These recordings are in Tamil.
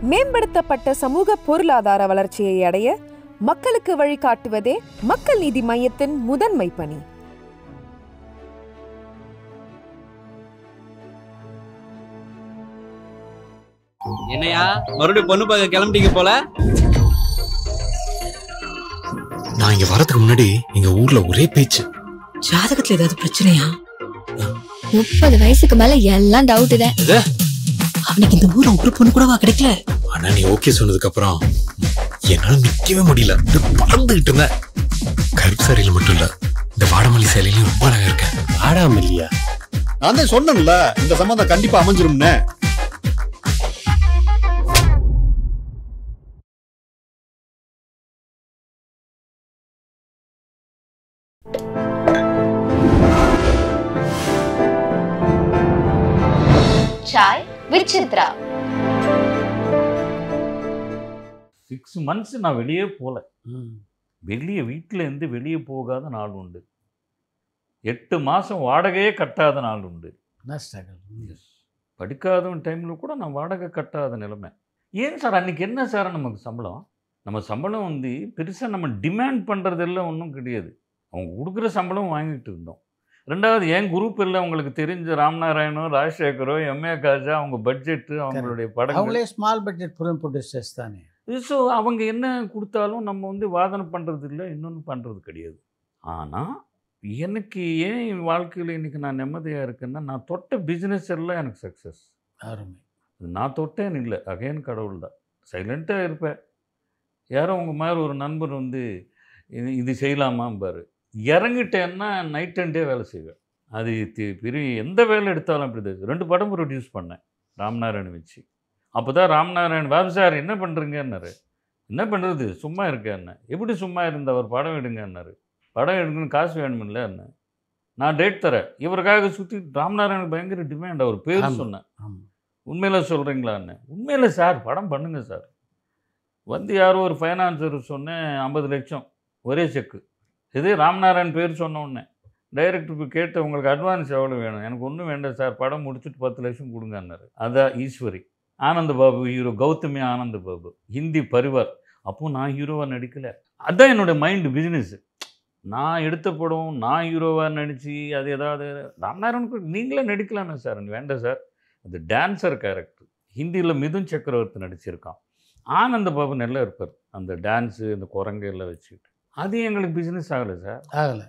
மேம்படுத்தப்பட்ட சமூக பொருளாதார வளர்ச்சியை அடைய மக்களுக்கு வழிகாட்டுவதே மக்கள் நீதி மையத்தின் முதன்மை பணி. என்னையா மறுபடியும் பொண்ணு பார்க்க கிளம்பிட்டீங்க போல? நான் இங்க வரதுக்கு முன்னாடி எங்க ஊர்ல ஒரே பேச்சு. ஜாதகத்துல ஏதாவது பிரச்சனையா? 30 வயசுக்கு மேல எல்லாம் டவுட் தான். அவனுக்கு இந்த ஊர்ல ஒரு பொண்ணு கூடவா கிடைக்கல? ஆனா நீ ஓகே சொன்னதுக்கு அப்புறம் என்னால நிக்கவே முடியல. பறந்துகிட்டு இருந்தேன். கருப்பு சாரியில மட்டும் இல்ல, இந்த வாடமல்லி சேலையிலும் ரொம்ப அழகா இருக்கேன். வாடாமல்லியா? நான் தான் சொன்னேன்ல, இந்த சம்பந்தம் கண்டிப்பா அமைஞ்சிரும்னு. Sai with Chitra. 6 months நான் வெளியே போகல. வீட்டில் இருந்து வெளியே போகாத நாள் உண்டு. 8 மாதம் வாடகையே கட்டாத நாள் உண்டு. படிக்காத டைமில் கூட நான் வாடகை கட்டாத நிலைமை. ஏன் சார் அன்றைக்கி என்ன சார் நமக்கு சம்பளம்? நம்ம சம்பளம் வந்து பெருசாக நம்ம டிமாண்ட் பண்ணுறதெல்லாம் ஒன்றும் கிடையாது. அவங்க கொடுக்குற சம்பளம் வாங்கிட்டு இருந்தோம். ரெண்டாவது, என் குரூப் எல்லாம் உங்களுக்கு தெரிஞ்ச ராம்நாராயணோ, ராஜசேகரோ, எம்ஏ காஜா, அவங்க பட்ஜெட்டு, அவங்களுடைய படம், அவங்களே ஸ்மால் பட்ஜெட் ப்ரொடியூசர்ஸ் தானே. ஸோ அவங்க என்ன கொடுத்தாலும் நம்ம வந்து வாதனை பண்ணுறது இல்லை, இன்னொன்று பண்ணுறது கிடையாது. ஆனால் எனக்கு ஏன் என் வாழ்க்கையில் இன்றைக்கி நான் நிம்மதியாக இருக்கேன்னா, நான் தொட்ட பிஸ்னஸ் எல்லாம் எனக்கு சக்ஸஸ். நான் தொட்டேன்னு இல்லை, அகைன் கடவுள் தான். சைலண்ட்டாக இருப்பேன். யாரோ உங்கள் மாதிரி ஒரு நண்பர் வந்து இது செய்யலாமாம்பார். இறங்கிட்டேன்னா நைட் அண்ட் டே வேலை செய்வேன். அது பெரிய எந்த வேலை எடுத்தாலும் அப்படி தான். 2 படம் ப்ரொடியூஸ் பண்ணேன் ராம்நாராயண் வச்சு. அப்போ தான் ராம்நாராயண் பாபு சார் என்ன பண்ணுறீங்கன்னாரு. என்ன பண்ணுறது, சும்மா இருக்கேன்னு. எப்படி சும்மா இருந்த அவர் படம் எடுங்கன்னாரு. படம் எடுக்கணும்னு காசு வேணுமில்ல என்ன. நான் டேட் தரேன். இவருக்காக சுற்றி ராம்நாராயணுக்கு பயங்கர டிமாண்ட். அவர் பேர் சொன்னேன். உண்மையில் சொல்கிறீங்களான்னு. உண்மையில் சார் படம் பண்ணுங்க சார். வந்து யாரோ ஒரு ஃபைனான்சர் சொன்னேன் 50 லட்சம் ஒரே செக்கு. இதே ராம்நாராயண் பேர் சொன்னோடனே டைரக்டருக்கு கேட்டு உங்களுக்கு அட்வான்ஸ் எவ்வளோ வேணும்? எனக்கு ஒன்றும் வேண்டாம் சார், படம் முடிச்சுட்டு 10 லட்சம் கொடுங்கன்னாரு. அதான் ஈஸ்வரி. ஆனந்த பாபு ஹீரோ, கௌதமி ஆனந்த பாபு, ஹிந்தி பரிவார். அப்போது நான் ஹீரோவாக நடிக்கலை. அதுதான் என்னோடய மைண்டு பிஸ்னஸ்ஸு. நான் எடுத்த படம் நான் ஹீரோவாக நடித்து அது ஏதாவது ராம்நாராயணுக்கு நீங்களே நடிக்கலாமே சார். வேண்டாம் சார், அது டான்ஸர் கேரக்டர். ஹிந்தியில் மிதுன் சக்கரவர்த்தி நடிச்சிருக்கான். ஆனந்த பாபு நல்லா இருப்பார், அந்த டான்ஸு அந்த குரங்கு எல்லாம் வச்சுக்கிட்டு. அது எங்களுக்கு பிஸ்னஸ் ஆகலை சார், ஆகலை.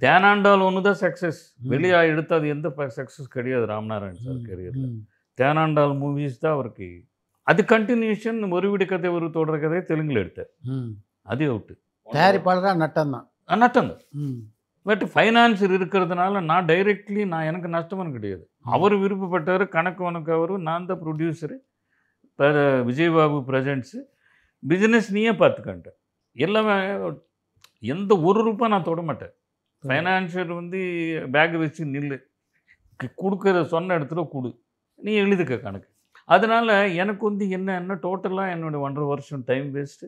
தேனாண்டால் ஒன்று தான் சக்ஸஸ். வெளியே எடுத்து அது எந்த சக்ஸஸ் கிடையாது ராம்நாராயண் சார் கரியரில். தேனாண்டால் மூவிஸ் தான் அவருக்கு. அது கண்டினியூஷன். ஒரு வீடு கதை ஒரு தொடர் கதையை தெலுங்கில் எடுத்தார். அது அவுட்டு. தயாரிப்பாளராக நட்டம் தான். பட் ஃபைனான்சர் இருக்கிறதுனால நான் டைரெக்ட்லி எனக்கு நஷ்டமும் கிடையாது. அவர் விருப்பப்பட்டவர், கணக்கு உனக்கு அவர், நான் தான் ப்ரொடியூசரு. விஜயபாபு ப்ரெசன்ட்ஸு. பிஸ்னஸ் நீயே பார்த்துக்கன்ட்டேன். எல்லாமே எந்த ₹1 நான் தொட மாட்டேன். ஃபைனான்ஷியர் வந்து பேக் வச்சு நில்லு, கொடுக்குற சொன்ன இடத்துல கொடு, நீ எழுதுக்க கணக்கு. அதனால் எனக்கு வந்து என்னென்ன டோட்டலாக என்னோடய 1.5 வருஷம் டைம் வேஸ்ட்டு.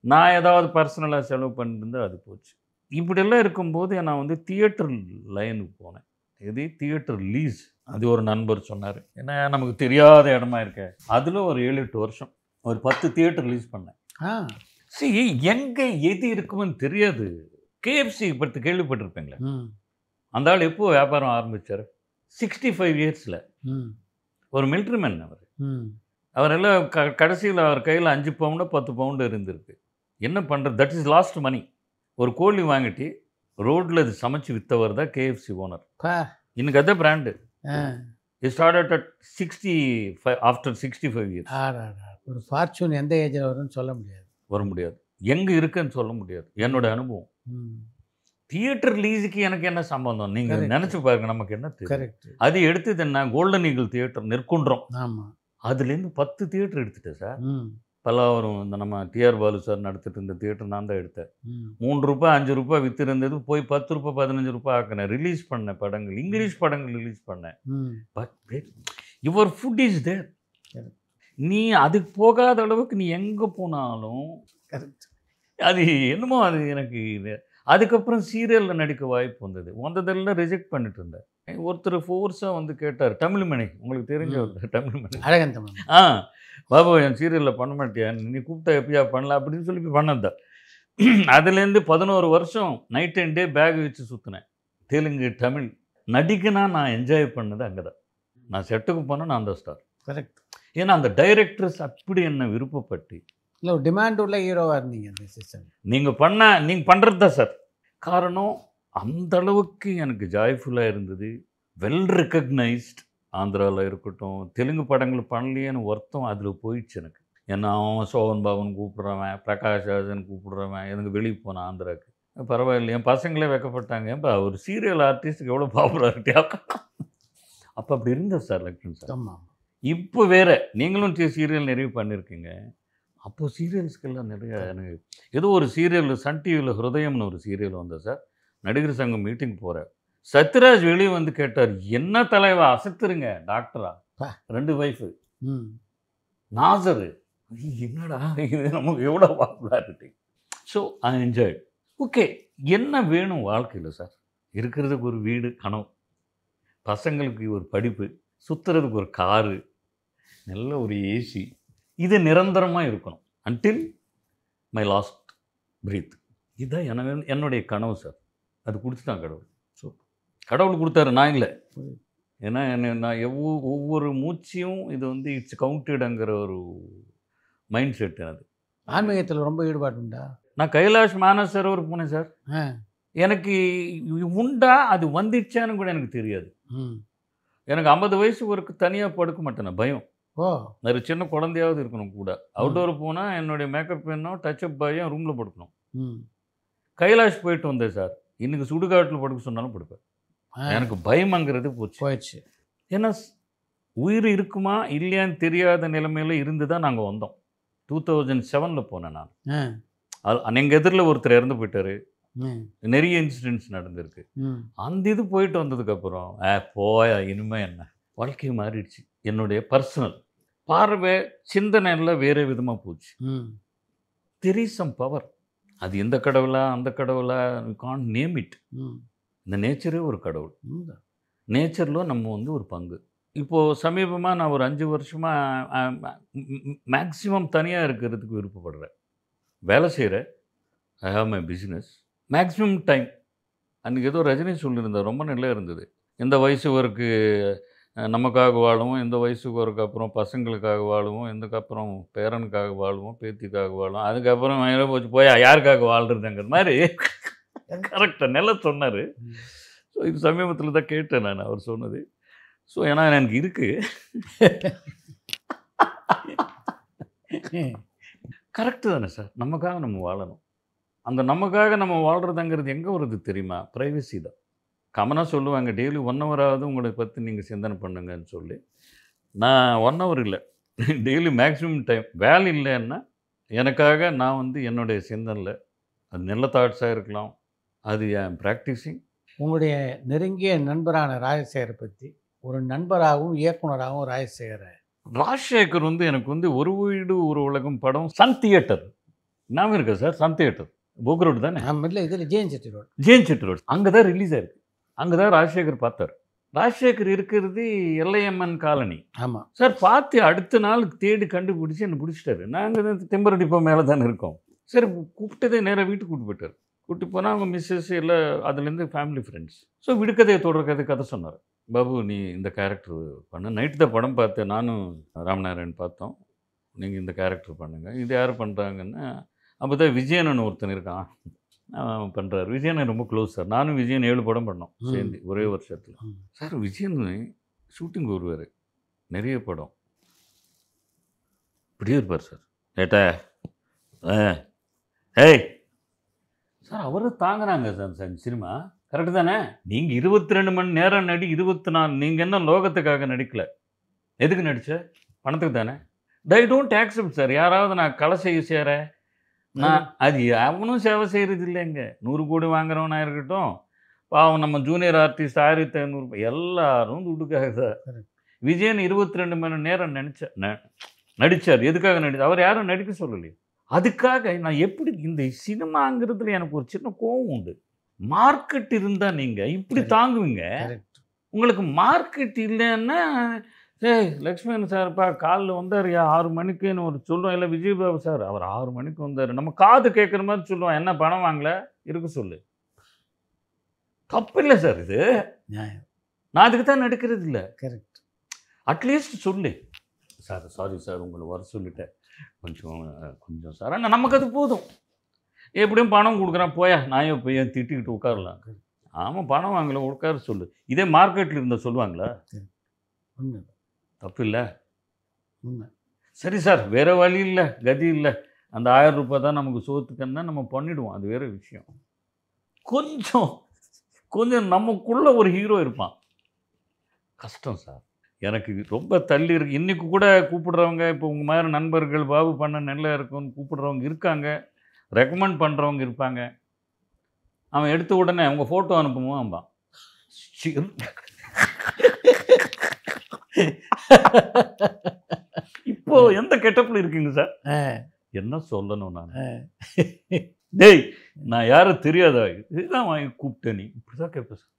நான் ஏதாவது பர்சனலாக செலவு பண்ணியிருந்தால் அது போச்சு. இப்படியெல்லாம் இருக்கும்போது நான் வந்து தியேட்டர் லைனுக்கு போனேன். இது தியேட்டர் லீஸ். அது ஒரு நண்பர் சொன்னார். ஏன்னா நமக்கு தெரியாத இடமா இருக்க. அதில் ஒரு 7-8 வருஷம் ஒரு 10 தியேட்டர் லீஸ் பண்ணேன். எங்கே எது இருக்குன்னு தெரியாது. கேஎஃப்சி பற்றி கேள்விப்பட்டிருப்பேங்களே. அந்த ஆள் எப்போ வியாபாரம் ஆரம்பித்தார்? 65 இயர்ஸில். ஒரு மிலிட்ரி மேன் அவர். அவரெல்லாம் கடைசியில் அவர் கையில் 5 பவுண்டோ 10 பவுண்டு இருந்திருக்கு. என்ன பண்ணுறது? தட் இஸ் லாஸ்ட் மணி. ஒரு கோழி வாங்கிட்டு ரோட்டில் இது சமைச்சு விற்றவர் தான் கேஎஃப்சி ஓனர். இன்னைக்கு அதே brand. Started at 65 after 65 years. ஒரு ஃபார்ச்சூன் எந்த ஏஜில் வரும்னு சொல்ல முடியாது. வர முடியாது. எங்கே இருக்குன்னு சொல்ல முடியாது. என்னோட அனுபவம். தியேட்டர் லீஸுக்கு எனக்கு என்ன சம்பந்தம்? நீங்கள் நினச்சி பாருங்க, நமக்கு என்ன தெரியும். அது எடுத்தது என்ன? Golden eagle theatre Nerkundram. ஆமாம். அதுலேருந்து 10 தியேட்டர் எடுத்துட்டேன் சார். பல்லாவரம் இந்த நம்ம டிஆர் பாலு சார் நடத்திட்டு இருந்த தியேட்டர் நான் தான் எடுத்தேன். ₹3 ₹5 விற்று இருந்தது போய் ₹10 ₹15 ஆக்கினேன். ரிலீஸ் பண்ணேன் படங்கள், இங்கிலீஷ் படங்கள் ரிலீஸ் பண்ணேன். But your foot is there. நீ அதுக்கு போகாத அளவுக்கு நீ எங்கே போனாலும் அது என்னமோ அது எனக்கு. அதுக்கப்புறம் சீரியலில் நடிக்க வாய்ப்பு வந்ததெல்லாம் ரிஜெக்ட் பண்ணிட்டு இருந்தேன். ஒருத்தர் ஃபோர்ஸாக வந்து கேட்டார், தமிழ்மணி, உங்களுக்கு தெரிஞ்ச தமிழ்மணி, பாபு என் சீரியலில் பண்ண மாட்டியா, நீ கூப்பிட்டா எப்படியா பண்ணலாம் அப்படின்னு சொல்லி பண்ணதான். அதுலேருந்து 11 வருஷம் நைட் அண்ட் டே பேக் வச்சு சுற்றினேன். தெலுங்கு, தமிழ். நடிக்கனா நான் என்ஜாய் பண்ணது அங்கே தான். நான் செட்டுக்கு போனேன், நான் அந்த ஸ்டார். கரெக்ட். ஏன்னா அந்த டைரக்டர்ஸ் அப்படி என்ன விருப்பப்பட்டு. இல்லை, ஒரு டிமாண்ட் உள்ள ஹீரோவாக இருந்தீங்க அந்த சீசன். நீங்கள் பண்ணுறது தான் சார் காரணம். அந்த அளவுக்கு எனக்கு ஜாய்ஃபுல்லாக இருந்தது. Well recognised. ஆந்திராவில் இருக்கட்டும், தெலுங்கு படங்கள் பண்ணலையேன்னு ஒருத்தம் அதில் போயிடுச்சு எனக்கு. ஏன்னா அவன் சோகன் பாபன் கூப்பிட்றவன், பிரகாஷ் ராஜன் கூப்பிட்றவன், எனக்கு வெளியே போனேன் ஆந்திராவுக்கு. பரவாயில்ல, என் பசங்களே வைக்கப்பட்டாங்க. ஏன்பா ஒரு சீரியல் ஆர்டிஸ்ட்டுக்கு எவ்வளோ பாப்புலாரிட்டியா. அப்போ அப்படி இருந்தது சார் லக்ஷ்மண் சார். ஆமாம். இப்போ வேறு நீங்களும் சீரியல் நிறைய பண்ணியிருக்கீங்க. அப்போது சீரியல்ஸ்க்கெல்லாம் நிறைய எனக்கு ஏதோ ஒரு சீரியல் சன் டிவியில் ஹிருதயம்னு ஒரு சீரியல் வந்தது சார். நடிகர் சங்கம் மீட்டிங் போகிறேன். சத்யராஜ் வெளியே வந்து கேட்டார், என்ன தலைவா அசத்துருங்க டாக்டரா, 2 ஒய்ஃபு, நாசரு, என்னடா இது நமக்கு எவ்வளோ popularity. So I enjoy. Okay, என்ன வேணும் வாழ்க்கையில் சார்? இருக்கிறதுக்கு ஒரு வீடு கனவு, பசங்களுக்கு ஒரு படிப்பு, சுற்றுறதுக்கு ஒரு காரு, நல்ல ஒரு ஏசி, இது நிரந்தரமாக இருக்கணும் அன்டில் மை லாஸ்ட் பிரீத். இதுதான் என்னுடைய கனவு சார். அது கொடுத்துட்டான் கடவுள். ஸோ கடவுள் கொடுத்தாரு, நான் இல்லை. ஏன்னா நான் ஒவ்வொரு மூச்சியும் இது வந்து இட்ஸ் கவுண்டடுங்கிற ஒரு மைண்ட் செட். அது ஆன்மீகத்தில் ரொம்ப ஈடுபாடு உண்டா? நான் கைலாஷ் மானசரோவர் போனேன் சார். எனக்கு உண்டா அது வந்துச்சான்னு கூட எனக்கு தெரியாது. எனக்கு 50 வயசு வரைக்கும் தனியாக படுக்க மாட்டேன், பயம். ஒரு சின்ன குழந்தையாவது இருக்கணும் கூட. அவுட்டோர் போனால் என்னுடைய மேக்கப் வேணும், டச்சப் பாயும் ரூமில் படுக்கணும். கைலாஷ் போயிட்டு வந்தேன் சார். இன்றைக்கி சுடுகாட்டில் படுக்க சொன்னாலும் படுப்பேன். எனக்கு பயமாங்கிறது போயிடுச்சு. ஏன்னா உயிர் இருக்குமா இல்லையான்னு தெரியாத நிலைமையில் இருந்து தான் நாங்கள் வந்தோம். 2007 போனேன் நான். எங்கள் எதிரில் ஒருத்தர் இறந்து போயிட்டார். நிறைய இன்சிடென்ட்ஸ் நடந்திருக்கு. அந்த இது போயிட்டு வந்ததுக்கப்புறம் போயா இனிமே என்ன வாழ்க்கை மாறிடுச்சு. என்னுடைய பர்சனல் பார்வை சிந்தனையில் வேறு விதமாக போச்சு. There is some power. அது எந்த கடவுளா அந்த கடவுளா, யூ கான்ட் நேம் இட். இந்த நேச்சரே ஒரு கடவுள். நேச்சரில் நம்ம வந்து ஒரு பங்கு. இப்போது சமீபமாக நான் ஒரு 5 வருஷமாக மேக்ஸிமம் தனியாக இருக்கிறதுக்கு விருப்பப்படுறேன். வேலை செய்கிறேன். I have my business. Maximum time. அன்றைக்கி ஏதோ ரஜினி சொல்லியிருந்தார், ரொம்ப நல்லா இருந்தது. எந்த வயசு வரைக்கும் நமக்காக வாழுவோம், எந்த வயசுக்கு வரைக்கும் அப்புறம் பசங்களுக்காக வாழுவோம், எந்தக்கப்புறம் பேரனுக்காக வாழுவோம், பேத்திக்காக வாழுவோம், அதுக்கப்புறம் மேலே போச்சு போய் யாருக்காக வாழ்கிறதுங்கிற மாதிரி கரெக்டாக நல்லா சொன்னார். ஸோ இது சமீபத்தில் தான் கேட்டேன் நான் அவர் சொன்னது. ஸோ ஏன்னா எனக்கு இருக்குது. கரெக்டு தானே சார்? நமக்காக நம்ம வாழணும். அந்த நமக்காக நம்ம வாழ்கிறதுங்கிறது எங்கே வருது தெரியுமா? ப்ரைவசி தான். கமனாக சொல்லுவாங்க, டெய்லி 1 ஹவராவது உங்களை பற்றி நீங்கள் சிந்தனை பண்ணுங்கன்னு சொல்லி. நான் 1 ஹவர் இல்லை, டெய்லி மேக்ஸிமம் டைம். வேலை இல்லைன்னா எனக்காக நான் வந்து என்னுடைய சிந்தனையில், அது நல்ல தாட்ஸாக இருக்கலாம், அது என் ப்ராக்டிஸிங். உங்களுடைய நெருங்கிய நண்பரான ராஜசேகரை பற்றி, ஒரு நண்பராகவும் இயக்குனராகவும் ராஜசேகர் வந்து எனக்கு வந்து ஒரு வீடு ஒரு உலகம் படம் சன் தியேட்டர் ஞாபகம் இருக்கா சார்? சன் தியேட்டர் போக் ரோடு தானே? இல்லை, இதில் ஜேஎன் செட்டி ரோடு. அங்கே தான் ரிலீஸ் ஆயிருக்கு. அங்கே தான் ராஜசேகர் பார்த்தார். ராஜசேகர் இருக்கிறது எல்ஐஎம்என் காலனி. ஆமாம் சார். பார்த்து அடுத்த நாள் தேடி கண்டுபிடிச்சி என்னை பிடிச்சிட்டாரு. நாங்கள் தான் திம்பர் டிப்போ மேலே தானே இருக்கோம். சரி, கூப்பிட்டதே நேராக வீட்டுக்கு கூப்பிட்டு போயிட்டார். கூப்பிட்டு போனால் அவங்க மிஸ்ஸஸ் எல்லாம் அதுலேருந்து ஃபேமிலி ஃப்ரெண்ட்ஸ். ஸோ விடுக்கதையை தொடர் கதை சொன்னார். பாபு நீ இந்த கேரக்டர் பண்ண. நைட்டு தான் படம் பார்த்தேன், நானும் ராமநாராயண் பார்த்தோம். நீங்கள் இந்த கேரக்டர் பண்ணுங்கள். இது யார் பண்ணுறாங்கன்னா, அப்போ தான் விஜயன் ஒருத்தன் இருக்கான், அவன் பண்ணுறாரு. விஜயன் ரொம்ப க்ளோஸ் சார். நானும் விஜயன் 7 படம் பண்ணோம் சேர்ந்து ஒரே வருஷத்தில். சார் விஜயன் ஷூட்டிங் வருவார், நிறைய படம் இப்படியே இருப்பார் சார். ஏட்டா ஏய் சார், அவரை தாங்கினாங்க சார் சினிமா. கரெக்டு தானே? நீங்கள் 22 மணி நேரம் நடி, 24. நீங்கள் என்ன லோகத்துக்காக நடிக்கலை, எதுக்கு நடிச்ச? பணத்துக்கு தானே? I don't accept sir. யாராவது நான் கலை செய்ய சேரேன், நான் அது அவனும் சேவை செய்கிறது இல்லைங்க. 100 கோடி வாங்குறவனா இருக்கட்டும், பாவம் நம்ம ஜூனியர் ஆர்டிஸ்ட் 1500 எல்லாரும் துட்டுக்காக சார். விஜயன் 22 மணி நேரம் நடித்தார். எதுக்காக நடித்தார்? அவர் யாரும் நடிக்க சொல்லலையே. அதுக்காக நான் எப்படி இந்த சினிமாங்கிறதுல எனக்கு ஒரு சின்ன கோவம் உண்டு. மார்க்கெட் இருந்தால் நீங்கள் இப்படி தாங்குவீங்க. உங்களுக்கு மார்க்கெட் இல்லைன்னா ஏய் லக்ஷ்மணன் சார்ப்பா காலில் வந்தாருயா 6 மணிக்குன்னு ஒரு சொல்லுவோம். இல்லை விஜயபாபு சார் அவர் 6 மணிக்கு வந்தார். நம்ம காது கேட்குற மாதிரி சொல்லுவோம். என்ன பணம் வாங்கல இருக்க சொல்லு. தப்பு இல்லை சார் இது. நியாயம். நான் அதுக்கு தான் நடிக்கிறது இல்லை. கரெக்ட். அட்லீஸ்ட் சொல்லு சார், சாரி சார் உங்களை வர சொல்லிட்டேன், கொஞ்சம் சார். ஆனால் நமக்கு அது போதும். எப்படியும் பணம் கொடுக்குறேன் போயா, நான் போய் திட்டிக்கிட்டு உட்காரலாம். ஆமாம் பணம் வாங்கல உட்கார சொல்லு. இதே மார்க்கெட்டில் இருந்தால் சொல்லுவாங்களா? உண்மை. தப்பு இல்லை. உண்மை. சரி சார் வேறு வழி இல்லை, கதி இல்லை, அந்த 1000 ரூபாய் தான் நமக்கு சோத்துக்குன்னா நம்ம பண்ணிவிடுவோம். அது வேறு விஷயம். கொஞ்சம் நமக்குள்ள ஒரு ஹீரோ இருப்பான். கஷ்டம் சார். எனக்கு ரொம்ப தள்ளி இருக்கு. இன்றைக்கி கூட கூப்பிடுறவங்க, இப்போ உங்கள் மாதிரி நண்பர்கள் பாபு பண்ண நல்லா இருக்கும்னு கூப்பிடுறவங்க இருக்காங்க, ரெக்கமெண்ட் பண்ணுறவங்க இருப்பாங்க. அவன் எடுத்த உடனே அவங்க ஃபோட்டோ அனுப்புவான்பான். இப்போ எந்த கெட்டப்பில் இருக்கீங்க சார்? என்ன சொல்லணும் நான்? டேய் நான் யாரும் தெரியாதா, இதுதான் வாங்கி கூப்பிட்டேன், நீ இப்படி தான் கேட்பேன் சார்.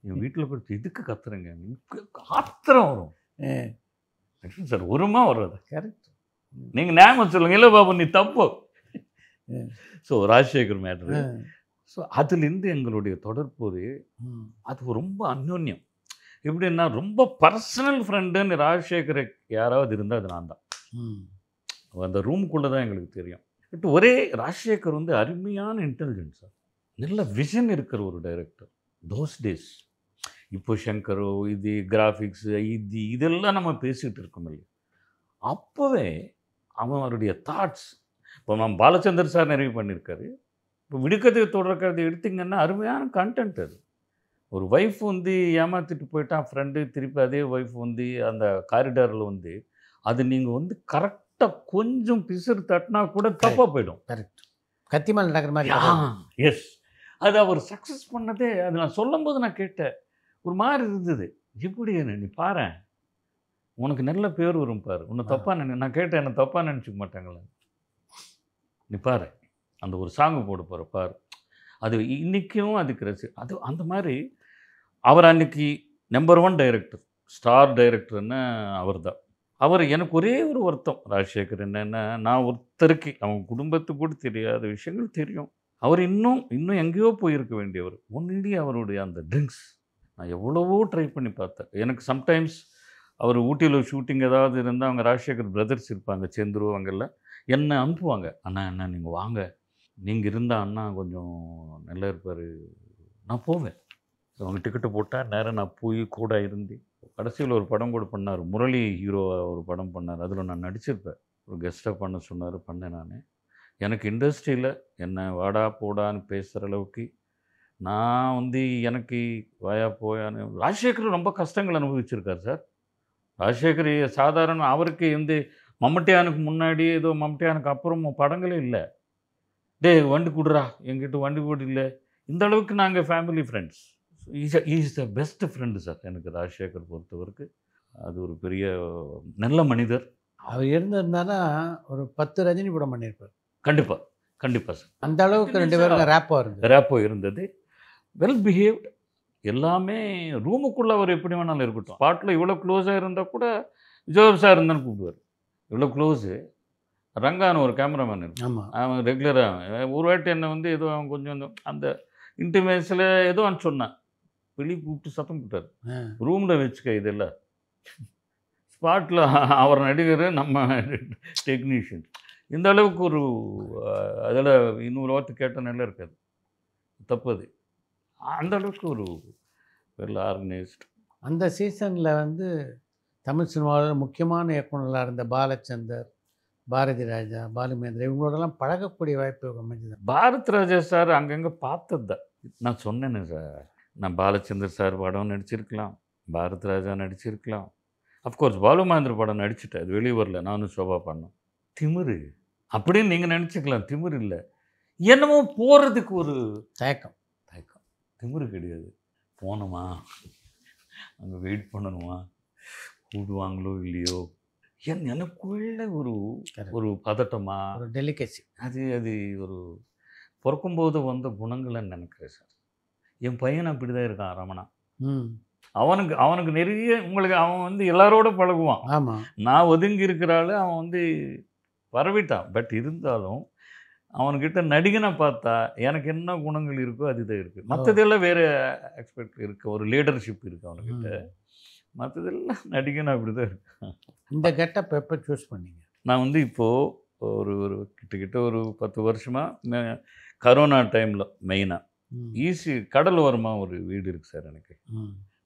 என் வீட்டில் போய் இதுக்கு கத்துறேங்க, ஆத்திரம் வரும் சார். ஒருமா வர்றது. கரெக்ட். நீங்கள் ஞாபகம் சொல்லுங்க. இல்லை பாபு நீ தப்பு. So Rajasekar matter. ஸோ அதுலேருந்து எங்களுடைய தொடர்பு அது ரொம்ப அந்யோன்யம். எப்படின்னா ரொம்ப பர்சனல் ஃப்ரெண்டுன்னு ராஜசேகரை யாராவது இருந்தால் அது நான் தான். அந்த ரூமுக்குள்ளே தான் எங்களுக்கு தெரியும். பட் ஒரே ராஜசேகர் வந்து அருமையான இன்டெலிஜென்ஸாக நல்ல விஷன் இருக்கிற ஒரு டைரக்டர். Those days. இப்போ சங்கரோ இது கிராஃபிக்ஸு இதெல்லாம் நம்ம பேசிகிட்டு இருக்கோம் இல்லையா, அப்போவே அவருடைய தாட்ஸ். இப்போ நம்ம பாலச்சந்தர் சார் நிறைவு பண்ணியிருக்காரு. இப்போ விடுக்கதை தொடர்கதை எடுத்திங்கன்னா அருமையான கண்டென்ட் அது. ஒரு ஒய்ஃப் வந்து ஏமாற்றிட்டு போயிட்டான் ஃப்ரெண்டு, திருப்பி அதே ஒய்ஃப் வந்து அந்த காரிடாரில் வந்து அது நீங்கள் வந்து கரெக்டாக கொஞ்சம் பிசுறு தட்டினா கூட தப்பாக போயிடும். கரெக்ட். கத்திமல் நடக்கிற மாதிரி. எஸ். அது அவர் சக்ஸஸ் பண்ணதே, அது நான் சொல்லும்போது நான் கேட்டேன், ஒரு மாதிரி இருந்தது. எப்படி நீ பாரு உனக்கு நல்ல பேர் வரும் பாரு, உன்னை தப்பாக நான் கேட்டேன், என்னை தப்பாக நினச்சிக்க மாட்டாங்களே, நீ பாரு அந்த ஒரு சாங்கு போட போகிற பாரு. அது இன்றைக்கும் அதுக்கு அது அந்த மாதிரி. அவர் அன்றைக்கி நம்பர் 1 டைரக்டர், ஸ்டார் டைரக்டர்ன்னு அவர் தான். அவர் எனக்கு ஒரே ஒரு வருத்தம் ராஜசேகர் என்னென்னா, நான் ஒருத்தருக்கு அவங்க குடும்பத்துக்கு கூட தெரியாத விஷயங்கள் தெரியும். அவர் இன்னும் எங்கேயோ போயிருக்க வேண்டியவர். ஒன்லி அவருடைய அந்த ட்ரிங்க்ஸ். நான் எவ்வளவோ ட்ரை பண்ணி பார்த்தேன். எனக்கு சம்டைம்ஸ் அவர் ஊட்டியில் ஷூட்டிங் ஏதாவது இருந்தால் அவங்க ராஜசேகர் பிரதர்ஸ் இருப்பாங்க, செந்துரு அவங்கெல்லாம் என்னை அனுப்புவாங்க. அண்ணா நீங்கள் வாங்க, நீங்கள் இருந்தால் அண்ணா கொஞ்சம் நல்லா இருப்பார். நான் போவேன். அவங்க டிக்கெட்டு போட்டால் நேரம் நான் போய் கூட இருந்து கடைசியில் ஒரு படம் கூட பண்ணார். முரளி ஹீரோவாக ஒரு படம் பண்ணார். அதில் நான் நடிச்சிருப்பேன். ஒரு கெஸ்ட்டாக பண்ண சொன்னார், பண்ணேன் நான். எனக்கு இண்டஸ்ட்ரியில் என்னை வாடா போடான்னு பேசுகிற அளவுக்கு நான் வந்து எனக்கு வாயா போயான்னு. ராஜசேகர் ரொம்ப கஷ்டங்கள் அனுபவிச்சிருக்கார் சார். ராஜசேகர் சாதாரண அவருக்கு வந்து மம்முட்டியானுக்கு முன்னாடி ஏதோ மம்முட்டியானுக்கு அப்புறமும் படங்களே இல்லை. டே வண்டி கொடுறா, என்கிட்ட வண்டி கூட இல்லை. இந்த அளவுக்கு நாங்கள் family friends. Is the best friend sir எனக்கு ராஜசேகர் பொறுத்தவரைக்கு. அது ஒரு பெரிய நல்ல மனிதர். அவர் இருந்திருந்தானா ஒரு 10 ரஜினி படம் பண்ணியிருப்பார். கண்டிப்பாக சார். அந்த அளவுக்கு 2 பேரும் ரேப்போ இருந்தது. Well behaved. எல்லாமே ரூமுக்குள்ளே அவர் எப்படி வேணாலும் இருக்கட்டும். ஸ்பாட்டில் இவ்வளோ க்ளோஸாக இருந்தால் கூட விஜய் சார் இருந்தாலும் கூப்பிடுவார். இவ்வளோ க்ளோஸு. ரங்கான்னு ஒரு கேமராமேன் இருக்கு. ஆமாம். அவன் ரெகுலராக ஒரு வாட்டி என்னை வந்து ஏதோ அவன் கொஞ்சம் அந்த இன்டிமேஸில் ஏதோ சொன்னான், வெளியே கூப்பிட்டு சத்தம் போட்டார், ரூமில் வச்சுக்க இதெல்லாம். ஸ்பாட்டில் அவர் நடிகர், நம்ம டெக்னீஷியன். இந்த அளவுக்கு ஒரு அதில் இன்னொரு வார்த்தை கேட்டால் நல்லா இருக்காது, தப்பு. அது அந்த அளவுக்கு ஒரு வெல் ஆர்கனைஸ்ட். அந்த சீசனில் வந்து தமிழ் சினிமாவில் முக்கியமான இயக்குனர்களாக இருந்த பாலச்சந்தர், பாரதி ராஜா, பாலுமேந்திரா இவங்களோடலாம் பழகக்கூடிய வாய்ப்பு அமைஞ்சது. பாரத் ராஜா சார் அங்கங்கே பார்த்தது தான். நான் சொன்னேன்னு சார், நான் பாலச்சந்தர் சார் படம் நடிச்சிருக்கலாம், பாரத் ராஜா நடிச்சிருக்கலாம், அஃப்கோர்ஸ் பாலுமேந்திர படம் நடிச்சுட்டேன், அது வெளியே வரல, நானும் சோபா பண்ணோம். திமிரு அப்படின்னு நீங்கள் நினச்சிக்கலாம், திமிரு இல்லை. என்னமோ போகிறதுக்கு ஒரு தயக்கம். திமிரு கிடையாது. போனோமா, அங்கே வெயிட் பண்ணணுமா, கூடுவாங்களோ இல்லையோ, எனக்குள்ள ஒரு பதட்டமா, ஒரு டெலிகேசி. அது ஒரு பிறக்கும்போது வந்த குணங்கள்னு நினைக்கிறேன் சார். என் பையன் அப்படி தான் இருக்கான், ரமணா. அவனுக்கு நிறைய உங்களுக்கு அவன் வந்து எல்லாரோட பழகுவான். ஆமாம். நான் ஒதுங்கி இருக்கிறாள் அவன் வந்து பரவிட்டான். பட் இருந்தாலும் அவன்கிட்ட நடிகனை பார்த்தா எனக்கு என்ன குணங்கள் இருக்கோ அதுதான் இருக்குது. மற்றதெல்லாம் வேறு எக்ஸ்பெக்ட் இருக்குது. ஒரு லீடர்ஷிப் இருக்குது அவனுக்கிட்ட. மற்றதெல்லாம் நடிகன் அப்படி தான் இருக்கு. இந்த கெட்டப் எப்போ சூஸ் பண்ணீங்க? நான் வந்து இப்போது ஒரு கிட்டத்தட்ட ஒரு 10 வருஷமாக கரோனா டைமில் மெயினாக கடல் ஓரமாக ஒரு வீடு இருக்குது சார் எனக்கு.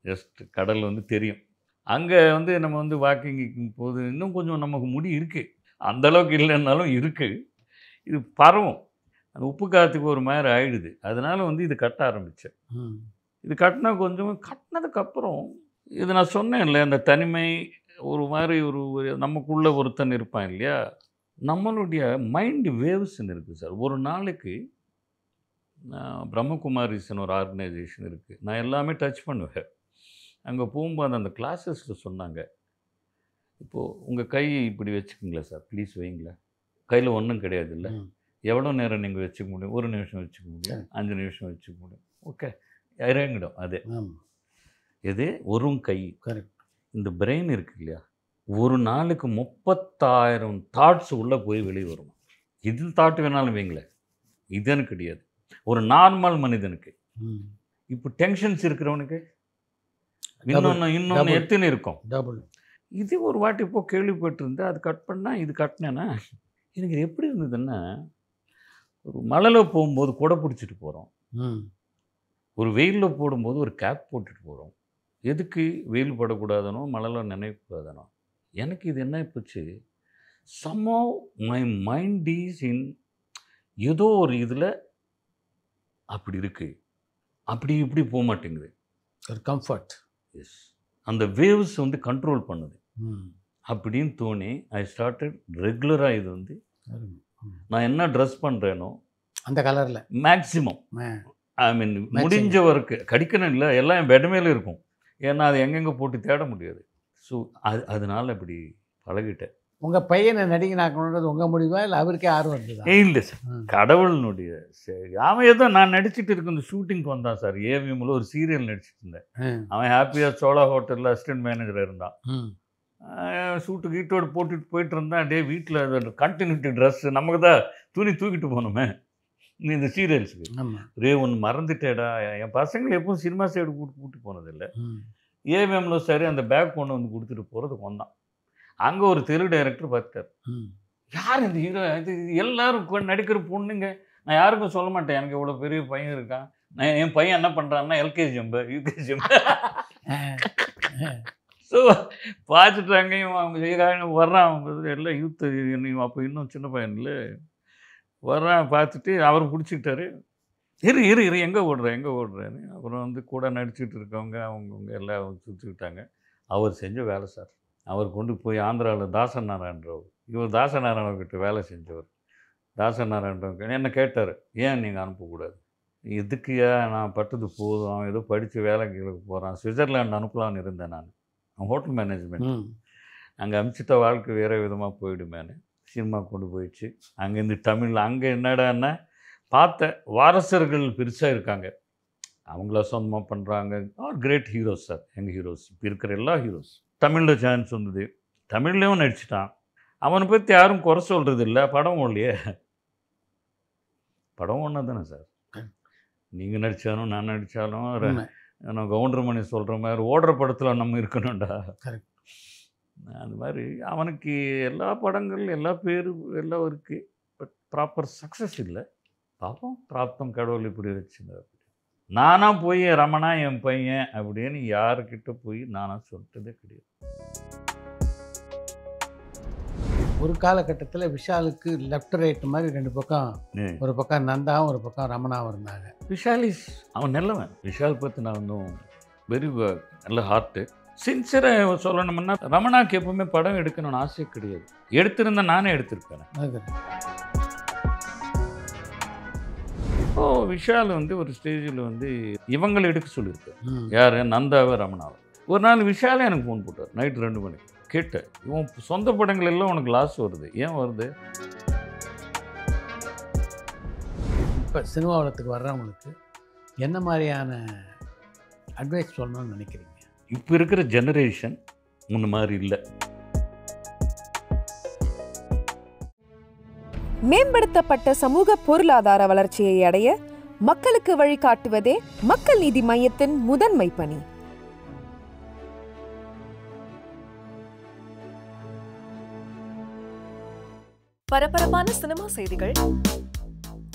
ஜஸ்ட் கடல் வந்து தெரியும். அங்கே வந்து நம்ம வந்து வாக்கிங் போது இன்னும் கொஞ்சம் நமக்கு முடி இருக்குது. அந்தளவுக்கு இல்லைன்னாலும் இருக்குது. இது பரவும். அந்த உப்பு காற்றுக்கு ஒரு மாதிரி ஆயிடுது. அதனால் வந்து இது கட்ட ஆரம்பித்தேன். இது கட்டினா கொஞ்சம் கட்டினதுக்கப்புறம் இது நான் சொன்னேன் இல்லை, அந்த தனிமை ஒரு மாதிரி ஒரு நமக்குள்ளே ஒருத்தன் இருப்பான் இல்லையா, நம்மளுடைய மைண்ட் வேவ்ஸ்ன்னு இருக்குது சார். ஒரு நாளைக்கு பிரம்மகுமாரிஸ்ன்னு ஒரு ஆர்கனைசேஷன் இருக்குது. நான் எல்லாமே டச் பண்ணுவேன். அங்கே போகும்போது அந்த கிளாஸஸில் சொன்னாங்க, இப்போது உங்கள் கை இப்படி வச்சுக்கோங்களேன் சார், ப்ளீஸ் வைங்களேன். கையில் ஒன்றும் கிடையாது இல்லை, எவ்வளோ நேரம் நீங்கள் வச்சுக்க முடியும்? 1 நிமிஷம் வச்சுக்க முடியும், 5 நிமிஷம் வச்சுக்க முடியும். ஓகே, இறங்கிடும். அது எது ஒரு கை. கரெக்ட். இந்த பிரெயின் இருக்கு இல்லையா, ஒரு நாளுக்கு 30,000 தாட்ஸ் உள்ளே போய் வெளியே வரும். இதில் தாட் வேணாலும் வைங்களேன், இதுன்னு கிடையாது. ஒரு நார்மல் மனிதனுக்கு இப்போ டென்ஷன்ஸ் இருக்கிறவனுக்கு இன்னொன்று எத்தனை இருக்கும், டபுள். இது ஒரு வாட்டி இப்போ கேள்விப்பட்டிருந்தேன். அது கட் பண்ணால் இது கட்டினேன்னா எனக்கு இது எப்படி இருந்ததுன்னா, ஒரு மலையில் போகும்போது கொடை பிடிச்சிட்டு போகிறோம், ஒரு வெயிலில் போடும்போது ஒரு கேப் போட்டுட்டு போகிறோம். எதுக்கு? வெயில் படக்கூடாதனோ, மழையில் நினைக்கக்கூடாதனோ. எனக்கு இது என்ன போச்சு, somehow my mind is in ஏதோ ஒரு இதில் அப்படி இருக்குது, அப்படி இப்படி போக மாட்டேங்குது. ஒரு கம்ஃபர்ட். எஸ், அந்த வேவ்ஸ் வந்து கண்ட்ரோல் பண்ணுது அப்படின்னு தோணி ஐ ஸ்டார்டட் ரெகுலராக இது வந்து நான் என்ன ட்ரெஸ் பண்ணுறேனோ அந்த கலரில் மேக்ஸிமம் ஐ மீன் முடிஞ்ச ஒர்க்கு கடிக்கணும் இல்லை, எல்லாம் என் பெட் மேலே இருக்கும். ஏன்னா அது எங்கெங்கே போட்டு தேட முடியாது. ஸோ அதனால் அப்படி பழகிட்டேன். உங்கள் பையனை நடிகனாக்கணுன்றது உங்கள் முடிவா இல்லை அவருக்கே ஆர்வம் இருந்தது? இல்லை சார், கடவுளினுடைய. சரி, அவன் ஏதோ நான் நடிச்சுட்டு இருக்க இந்த ஷூட்டிங்க்கு வந்தான் சார். ஏவிஎம்மில் ஒரு சீரியல் நடிச்சிட்டு இருந்தேன். அவன் ஹாப்பியாக சோழா ஹோட்டலில் அசிஸ்டன்ட் மேனேஜராக இருந்தான். ஷூட்டு கீட்டோடு போட்டுட்டு போயிட்டு இருந்தான். டே வீட்டில் கண்டினியூட்டி ட்ரெஸ்ஸு நமக்கு தான் துணி தூக்கிட்டு போகணுமே நீ இந்த சீரியல்ஸுக்கு. ரே ஒன்று மறந்துட்டேடா, என் பசங்களை எப்பவும் சினிமா சைடு கூப்பிட்டு போனதில்லை. ஏவிஎம்மில் சரி அந்த பேக் கொண்டு வந்து கொடுத்துட்டு போகிறதுக்கு வந்தான். அங்கே ஒரு தெரு டைரக்டர் பார்த்தார், யார் இந்த ஹீரோ, இது எல்லோரும் நடிக்கிற பொண்ணுங்க, நான் யாருக்கும் சொல்ல மாட்டேன் எனக்கு இவ்வளோ பெரிய பையன் இருக்கான். நான் என் பையன் என்ன பண்ணுறான்னா LKG jump UKG jump. So பார்த்துட்டாங்க அவங்க வர்றான். அவங்க எல்லாம் யூத்து, அப்போ இன்னும் சின்ன பையன் இல்லை, வர்றான். பார்த்துட்டு அவர் பிடிச்சிக்கிட்டாரு. இரு இரு இரு எங்கே ஓடுறேன்னு. அப்புறம் வந்து கூட நடிச்சுட்டு இருக்கவங்க அவங்கவுங்க எல்லாம் சுற்றிக்கிட்டாங்க. அவர் செஞ்ச வேலை சார். அவர் கொண்டு போய் ஆந்திராவில் தாசநாராயணராவ், இவர் தாசநாராயணக்கிட்ட வேலை செஞ்சவர். தாசநாராயணராவ் என்ன கேட்டார், ஏன் நீங்கள் அனுப்பக்கூடாது? எதுக்குயா, நான் பட்டது போதும், அவன் ஏதோ படித்து வேலைக்கு போகிறான், சுவிட்சர்லாண்டு அனுப்பலான்னு இருந்தேன் நான். ஹோட்டல் மேனேஜ்மெண்ட் அங்கே அனுப்பிச்சிட்ட வாழ்க்கை வேறு விதமாக போயிடுமேனு சினிமா கொண்டு போயிடுச்சு. அங்கேருந்து தமிழ் அங்கே என்னடான்னா பார்த்த வாரசர்கள் பெருசாக இருக்காங்க, அவங்கள சொந்தமாக பண்ணுறாங்க. கிரேட் ஹீரோஸ் சார், எங்கள் ஹீரோஸ் இப்போ இருக்கிற எல்லா ஹீரோஸ். தமிழில் சான்ஸ் வந்தது, தமிழ்லேயும் நடிச்சிட்டான். அவனை பற்றி யாரும் குறை சொல்கிறது இல்லை. படம் ஓடலையே, படம் ஒன்றா தானே சார். நீங்கள் நடித்தாலும் நான் நடித்தாலும் நான் கவுண்டர்மணி சொல்கிற மாதிரி ஓடுற படத்தில் நம்ம இருக்கணும்டா. அது மாதிரி அவனுக்கு எல்லா படங்கள் எல்லா பேரும் எல்லாம் இருக்குது. பட் ப்ராப்பர் சக்ஸஸ் இல்லை. பார்ப்போம், பிராப்தம் கடவுள் இப்படி வச்சுருந்தார். நானாக போய் ரமணா என் பையன் அப்படின்னு யாருக்கிட்ட போய் நானாக சொல்லிட்டதே கிடையாது. ஒரு காலகட்டத்தில் விஷாலுக்கு லெஃப்ட் ரைட் மாதிரி 2 பக்கம், ஒரு பக்கம் நந்தாவும் ஒரு பக்கம் ரமணாவும் இருந்தாங்க. விஷாலிஸ் அவன் நல்லவன். விஷால் பற்றி நான் இன்னும் வெரி நல்ல ஹார்ட்டு. சின்சியராக சொல்லணும்னா ரமணாக்கு எப்பவுமே படம் எடுக்கணும்னு ஆசை கிடையாது. எடுத்திருந்தேன், நானே எடுத்திருப்பேன். இப்போது விஷால் வந்து ஒரு ஸ்டேஜில் வந்து இவங்களை எடுக்க சொல்லியிருக்கேன். யார்? நந்தாவை, ரமணாவை. ஒரு நாள் விஷாலே எனக்கு ஃபோன் போட்டார் நைட்டு 2 மணிக்கு. கேட்டேன், இவன் சொந்த படங்கள் எல்லாம் உனக்கு லாஸ் வருது, ஏன் வருது? இப்போ சினிமா உலகத்துக்கு வர்றவங்களுக்கு என்ன மாதிரியான அட்வைஸ் சொல்லணும்னு நினைக்கிறீங்க? இப்போ இருக்கிற ஜெனரேஷன் முன்ன மாதிரி இல்லை. மேம்படுத்தப்பட்ட சமூக பொருளாதார வளர்ச்சியை அடைய மக்களுக்கு வழிகாட்டுவதே மக்கள் நீதி மையத்தின் முதன்மை பணி. பரபரப்பான சினிமா செய்திகள்,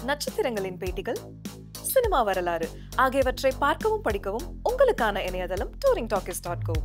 நட்சத்திரங்களின் பேட்டிகள், சினிமா வரலாறு ஆகியவற்றை பார்க்கவும் படிக்கவும் உங்களுக்கான இணையதளம் touringtalkies.co.